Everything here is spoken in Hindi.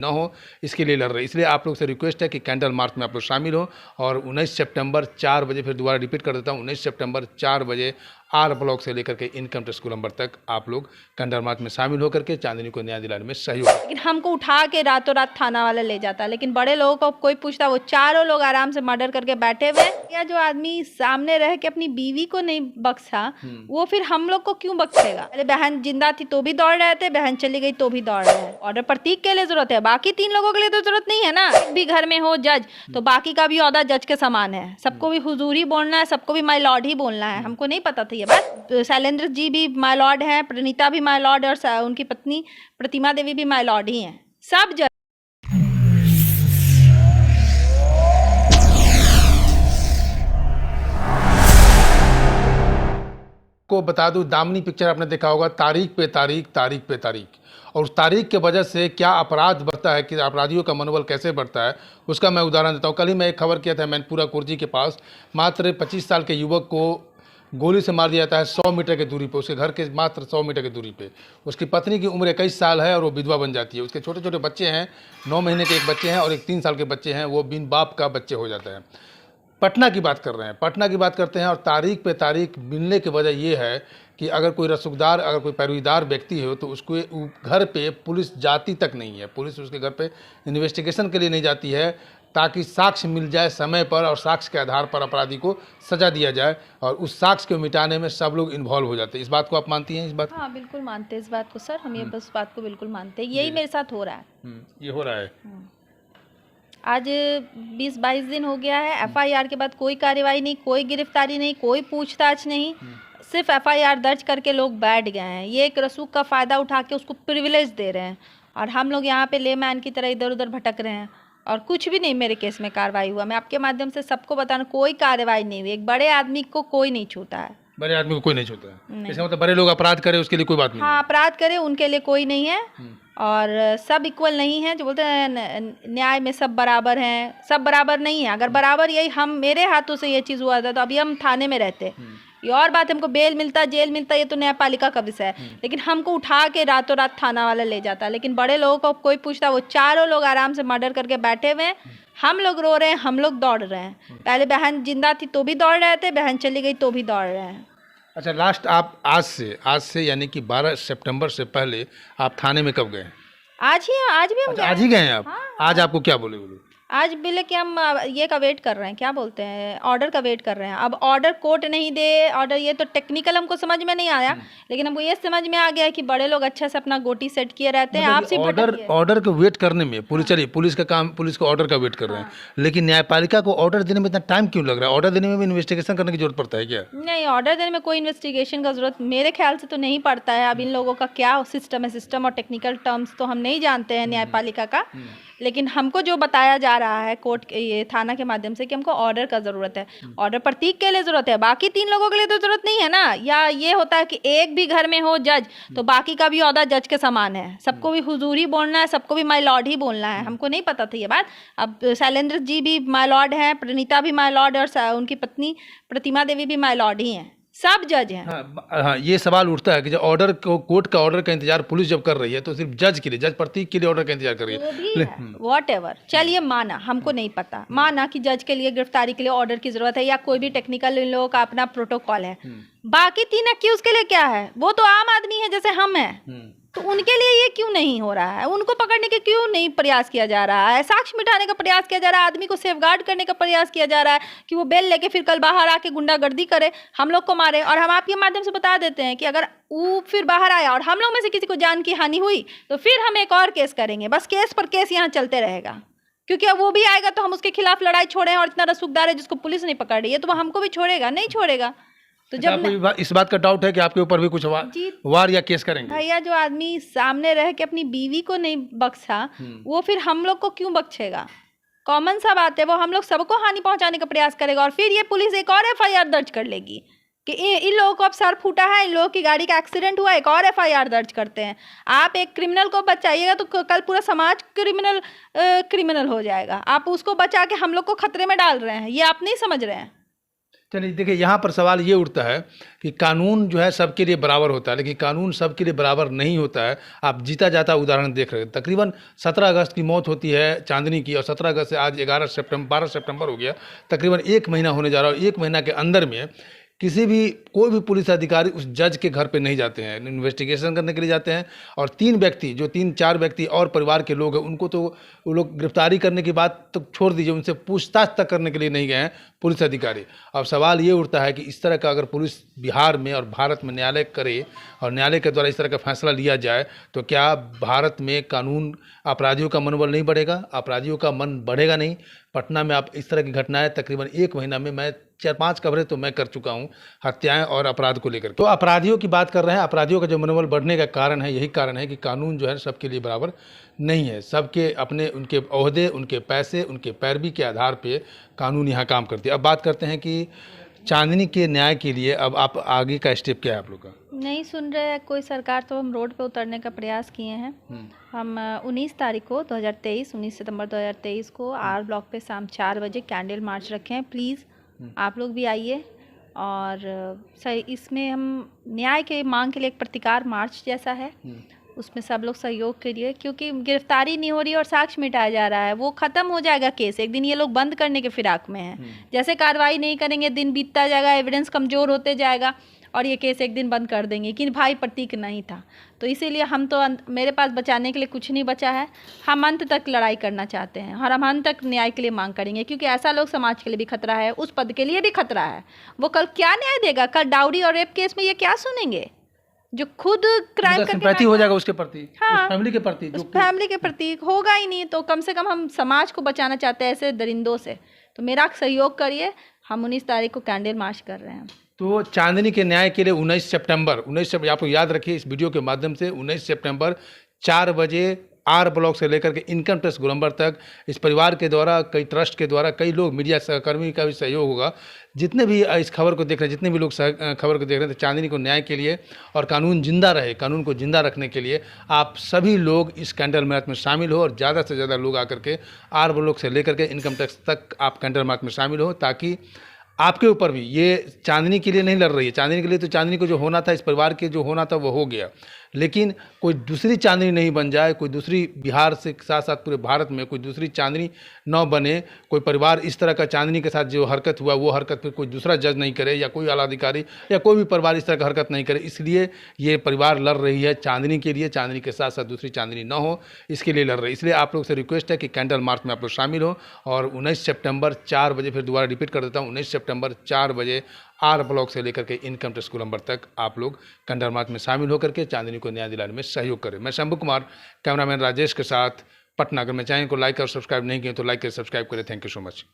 न हो, इसके लिए लड़ रहे हैं। इसलिए आप लोग से रिक्वेस्ट है कि कैंडल मार्च में आप लोग शामिल हो और 19 सितंबर 4 बजे, फिर दोबारा रिपीट कर देता हूँ, 19 सितंबर 4 बजे आर ब्लॉक से लेकर के इनकम टैक्स गोलंबर तक आप लोग कैंडल मार्च में शामिल होकर के चांदनी को न्याय दिलाने में सहयोग। लेकिन हमको उठा के रातों रात थाना वाला ले जाता, लेकिन बड़े लोगों को कोई पूछता, वो चारों लोग आराम से मर्डर करके बैठे हुए। या जो आदमी सामने रह के अपनी बीवी को नहीं बख्शा, वो फिर हम लोग को क्यों बख्शेगा? अरे बहन जिंदा थी तो भी दौड़ रहे थे, बहन चली गई तो भी दौड़ रहे हैं। ऑर्डर प्रतीक के लिए जरूरत है, बाकी 3 लोगों के लिए तो जरूरत नहीं है ना। एक भी घर में हो जज तो बाकी का भी औहदा जज के समान है, सबको भी हुजूर ही बोलना है, सबको भी माय लॉर्ड ही बोलना है। हमको नहीं पता था ये बात। शैलेंद्र जी भी माय लॉर्ड हैं, प्रणीता भी माय लॉर्ड और उनकी पत्नी प्रतिमा देवी भी माय लॉर्ड ही हैं, सब जज। को बता दूं, दामिनी पिक्चर आपने देखा होगा, तारीख पे तारीख, तारीख पे तारीख, और उस तारीख के वजह से क्या अपराध बढ़ता है, कि अपराधियों का मनोबल कैसे बढ़ता है, उसका मैं उदाहरण देता हूँ। कल ही मैं एक खबर किया था मैनपुरा कुर्जी के पास, मात्र 25 साल के युवक को गोली से मार दिया जाता है 100 मीटर की दूरी पे, उसके घर के मात्र 100 मीटर की दूरी पे। उसकी पत्नी की उम्र 21 साल है और वो विधवा बन जाती है। उसके छोटे छोटे बच्चे हैं, 9 महीने के एक बच्चे हैं और एक 3 साल के बच्चे हैं, वो बिन बाप का बच्चे हो जाते हैं। पटना की बात कर रहे हैं, पटना की बात करते हैं, और तारीख पे तारीख मिलने की वजह ये है कि अगर कोई रसूखदार, अगर कोई पैरवीदार व्यक्ति हो तो उसको घर पे पुलिस जाती तक नहीं है। पुलिस उसके घर पे इन्वेस्टिगेशन के लिए नहीं जाती है, ताकि साक्ष्य मिल जाए समय पर और साक्ष्य के आधार पर अपराधी को सजा दिया जाए, और उस साक्ष्य को मिटाने में सब लोग इन्वॉल्व हो जाते हैं। इस बात को आप मानती हैं? इस बात हाँ बिल्कुल मानते हैं इस बात को सर, हम ये बस बात को बिल्कुल मानते हैं। यही मेरे साथ हो रहा है। ये हो रहा है। आज 20-22 दिन हो गया है, एफआईआर के बाद कोई कार्रवाई नहीं, कोई गिरफ्तारी नहीं, कोई पूछताछ नहीं, सिर्फ एफआईआर दर्ज करके लोग बैठ गए हैं। ये एक रसूख का फ़ायदा उठा के उसको प्रिविलेज दे रहे हैं, और हम लोग यहाँ पे लेमैन की तरह इधर उधर भटक रहे हैं, और कुछ भी नहीं मेरे केस में कार्रवाई हुआ। मैं आपके माध्यम से सबको बताना, कोई कार्रवाई नहीं हुई। एक बड़े आदमी को कोई नहीं छूता है, बड़े आदमी को कोई नहीं छूता है। इसका मतलब बड़े लोग अपराध करें उसके लिए कोई बात नहीं। हाँ अपराध करे उनके लिए कोई नहीं है, और सब इक्वल नहीं है। जो बोलते हैं न्याय में सब बराबर हैं, सब बराबर नहीं है। अगर बराबर यही हम, मेरे हाथों से ये चीज़ हुआ था तो अभी हम थाने में रहते। ये और बात, हमको बेल मिलता, जेल मिलता, ये तो न्यायपालिका का विषय है, लेकिन हमको उठा के रातों रात थाना वाला ले जाता। लेकिन बड़े लोगों को कोई पूछता, वो चारों लोग आराम से मर्डर करके बैठे हुए हैं। हम लोग रो रहे हैं, हम लोग दौड़ रहे हैं। पहले बहन जिंदा थी तो भी दौड़ रहे थे, बहन चली गई तो भी दौड़ रहे हैं। अच्छा, लास्ट आप आज से यानी कि 12 सितंबर से पहले आप थाने में कब गए? आज भी हम अच्छा, आज ही गए हैं आप? हाँ, आज आपको क्या बोले? आज बोले कि हम ये का वेट कर रहे हैं, क्या बोलते हैं, ऑर्डर का वेट कर रहे हैं। अब ऑर्डर कोर्ट नहीं दे, ऑर्डर, ये तो टेक्निकल हमको समझ में नहीं आया, लेकिन हमको ये समझ में आ गया कि बड़े लोग अच्छे से अपना गोटी सेट किए रहते हैं। आप सिर्फ ऑर्डर को वेट करने में पुलिस, चलिए पुलिस का काम, पुलिस को ऑर्डर का वेट कर रहे हैं, लेकिन न्यायपालिका को ऑर्डर देने में इतना टाइम क्यों लग रहा है? ऑर्डर देने में भी इन्वेस्टिगेशन करने की जरूरत पड़ता है क्या? नहीं, ऑर्डर देने में कोई इन्वेस्टिगेशन का जरूरत मेरे ख्याल से तो नहीं पड़ता है। अब इन लोगों का क्या सिस्टम है, सिस्टम और टेक्निकल टर्म्स तो हम नहीं जानते हैं न्यायपालिका का, लेकिन हमको जो बताया जा रहा है कोर्ट ये थाना के माध्यम से कि हमको ऑर्डर का ज़रूरत है, ऑर्डर प्रतीक के लिए ज़रूरत है, बाकी 3 लोगों के लिए तो ज़रूरत नहीं है ना। या ये होता है कि एक भी घर में हो जज तो बाकी का भी औहदा जज के समान है, सबको भी हुजूर ही बोलना है, सबको भी माय लॉर्ड ही बोलना है। हमको नहीं पता था ये बात। अब शैलेंद्र जी भी माय लॉर्ड हैं, प्रणीता भी माय लॉर्ड और उनकी पत्नी प्रतिमा देवी भी माय लॉर्ड ही हैं, सब जज हैं। हाँ, ये सवाल उठता है कि जब ऑर्डर को, कोर्ट का ऑर्डर का इंतजार पुलिस जब कर रही है तो सिर्फ जज के लिए, जज प्रतीक के लिए ऑर्डर का इंतजार कर रही है। वॉट एवर, चलिए माना, हमको नहीं पता, माना कि जज के लिए गिरफ्तारी के लिए ऑर्डर की जरूरत है, या कोई भी टेक्निकल इन लोगों का अपना प्रोटोकॉल है। बाकी 3 एक्यूज के लिए क्या है? वो तो आम आदमी है जैसे हम हैं, तो उनके लिए ये क्यों नहीं हो रहा है? उनको पकड़ने के क्यों नहीं प्रयास किया जा रहा है? साक्ष्य मिटाने का प्रयास किया जा रहा है, आदमी को सेफगार्ड करने का प्रयास किया जा रहा है कि वो बेल लेके फिर कल बाहर आके गुंडागर्दी करे, हम लोग को मारे। और हम आपके माध्यम से बता देते हैं कि अगर वो फिर बाहर आया और हम लोग में से किसी को जान की हानि हुई तो फिर हम एक और केस करेंगे। बस केस पर केस यहाँ चलते रहेगा, क्योंकि अब वो भी आएगा तो हम उसके खिलाफ लड़ाई छोड़े, और इतना रसूखदार है जिसको पुलिस नहीं पकड़ रही है तो वो हमको भी छोड़ेगा? नहीं छोड़ेगा। तो जब इस बात का डाउट है कि आपके ऊपर भी कुछ वार या केस करेंगे? भैया, जो आदमी सामने रह के अपनी बीवी को नहीं बख्शा, वो फिर हम लोग को क्यों बख्शेगा? कॉमन सा बात है, वो हम लोग सबको हानि पहुंचाने का प्रयास करेगा, और फिर ये पुलिस एक और एफआईआर दर्ज कर लेगी कि इन लोगों को अब सर फूटा है, इन लोगों की गाड़ी का एक्सीडेंट हुआ, एक और एफआईआर दर्ज करते हैं। आप एक क्रिमिनल को बचाइएगा तो कल पूरा समाज क्रिमिनल हो जाएगा। आप उसको बचा के हम लोग को खतरे में डाल रहे हैं, ये आप नहीं समझ रहे हैं। चलिए देखिए, यहाँ पर सवाल ये उठता है कि कानून जो है सबके लिए बराबर होता है, लेकिन कानून सबके लिए बराबर नहीं होता है। आप जीता जाता उदाहरण देख रहे हैं। तकरीबन 17 अगस्त की मौत होती है चांदनी की, और 17 अगस्त से आज 12 सितंबर हो गया, तकरीबन 1 महीना होने जा रहा है। और 1 महीना के अंदर में कोई भी पुलिस अधिकारी उस जज के घर पे नहीं जाते हैं, इन्वेस्टिगेशन करने के लिए जाते हैं। और 3-4 व्यक्ति और परिवार के लोग हैं, उनको तो वो लोग गिरफ्तारी करने की बात तो छोड़ दीजिए, उनसे पूछताछ तक करने के लिए नहीं गए हैं पुलिस अधिकारी। अब सवाल ये उठता है कि इस तरह का अगर पुलिस बिहार में और भारत में न्यायालय करे और न्यायालय के द्वारा इस तरह का फैसला लिया जाए, तो क्या भारत में कानून अपराधियों का मनोबल नहीं बढ़ेगा? अपराधियों का मन बढ़ेगा नहीं। पटना में आप इस तरह की घटनाएं तकरीबन 1 महीना में मैं 4-5 कवरेज तो मैं कर चुका हूं, हत्याएं और अपराध को लेकर। तो अपराधियों की बात कर रहे हैं। अपराधियों का जो मनोबल बढ़ने का कारण है, यही कारण है कि कानून जो है सबके लिए बराबर नहीं है। सबके अपने उनके ओहदे, उनके पैसे, उनके पैरवी के आधार पे कानून यहाँ काम करती है। अब बात करते हैं कि चांदनी के न्याय के लिए अब आप आगे का स्टेप क्या है आप लोग का? नहीं सुन रहे हैं कोई सरकार, तो हम रोड पे उतरने का प्रयास किए हैं। हम 19 तारीख को 19 सितंबर 2023 को आर ब्लॉक पे शाम 4 बजे कैंडल मार्च रखे हैं। प्लीज़ आप लोग भी आइए, और सही इसमें हम न्याय के मांग के लिए एक प्रतिकार मार्च जैसा है, उसमें सब लोग सहयोग करिए, क्योंकि गिरफ्तारी नहीं हो रही और साक्ष्य मिटाया जा रहा है। वो ख़त्म हो जाएगा केस, एक दिन ये लोग बंद करने के फिराक में हैं। जैसे कार्रवाई नहीं करेंगे, दिन बीतता जाएगा, एविडेंस कमज़ोर होते जाएगा और ये केस एक दिन बंद कर देंगे कि भाई प्रतीक नहीं था। तो इसीलिए हम तो मेरे पास बचाने के लिए कुछ नहीं बचा है। हम अंत तक लड़ाई करना चाहते हैं और हम अंत तक न्याय के लिए मांग करेंगे, क्योंकि ऐसा लोग समाज के लिए भी खतरा है, उस पद के लिए भी खतरा है। वो कल क्या न्याय देगा? कल डाउरी और रेप केस में ये क्या सुनेंगे? जो खुद क्राइम सिंपैथी हो जाएगा उसके प्रति, हाँ, उस फैमिली के प्रति, उस फैमिली के प्रति होगा ही नहीं। तो कम से कम हम समाज को बचाना चाहते हैं ऐसे दरिंदों से। तो मेरा सहयोग करिए। हम 19 तारीख को कैंडल मार्च कर रहे हैं। तो चांदनी के न्याय के लिए 19 सितंबर आप लोग याद रखिए इस वीडियो के माध्यम से, 19 सितंबर 4 बजे आर ब्लॉक से लेकर के इनकम टैक्स गोलंबर तक इस परिवार के द्वारा, कई ट्रस्ट के द्वारा, कई लोग मीडिया सहकर्मी का भी सहयोग होगा। जितने भी इस खबर को देख रहे हैं, जितने भी लोग खबर को देख रहे हैं, तो चांदनी को न्याय के लिए और कानून जिंदा रहे, कानून को जिंदा रखने के लिए आप सभी लोग इस कैंडल मार्च में शामिल हो, और ज़्यादा से ज़्यादा लोग आकर के आर ब्लॉक से लेकर के इनकम टैक्स तक आप कैंडल मार्च में शामिल हो, ताकि आपके ऊपर भी, ये चांदनी के लिए नहीं लड़ रही है। चांदनी के लिए तो चांदनी को जो होना था, इस परिवार के जो होना था वो हो गया, लेकिन कोई दूसरी चांदनी नहीं बन जाए, कोई दूसरी बिहार से साथ साथ पूरे भारत में कोई दूसरी चांदनी न बने। कोई परिवार इस तरह का चांदनी के साथ जो हरकत हुआ, वो हरकत फिर कोई दूसरा जज नहीं करे, या कोई आला अधिकारी या कोई भी परिवार इस तरह का हरकत नहीं करे। इसलिए ये परिवार लड़ रही है चांदनी के लिए, चांदनी के साथ साथ दूसरी चांदनी न हो, इसके लिए लड़ रही है। इसलिए आप लोग से रिक्वेस्ट है कि कैंडल मार्च में आप लोग शामिल हो, और 19 सितंबर 4 बजे, फिर दोबारा रिपीट कर देता हूँ, 19 सितंबर 4 बजे आर ब्लॉक से लेकर के इनकम टैक्स गोलंबर तक आप लोग कैंडल मार्च में शामिल होकर के चांदनी को न्याय दिलाने में सहयोग करें। मैं शंभू कुमार, कैमरामैन राजेश के साथ, पटना। अगर मैं चैनल को लाइक और सब्सक्राइब नहीं किए तो लाइक करें, सब्सक्राइब करें। Thank you so much.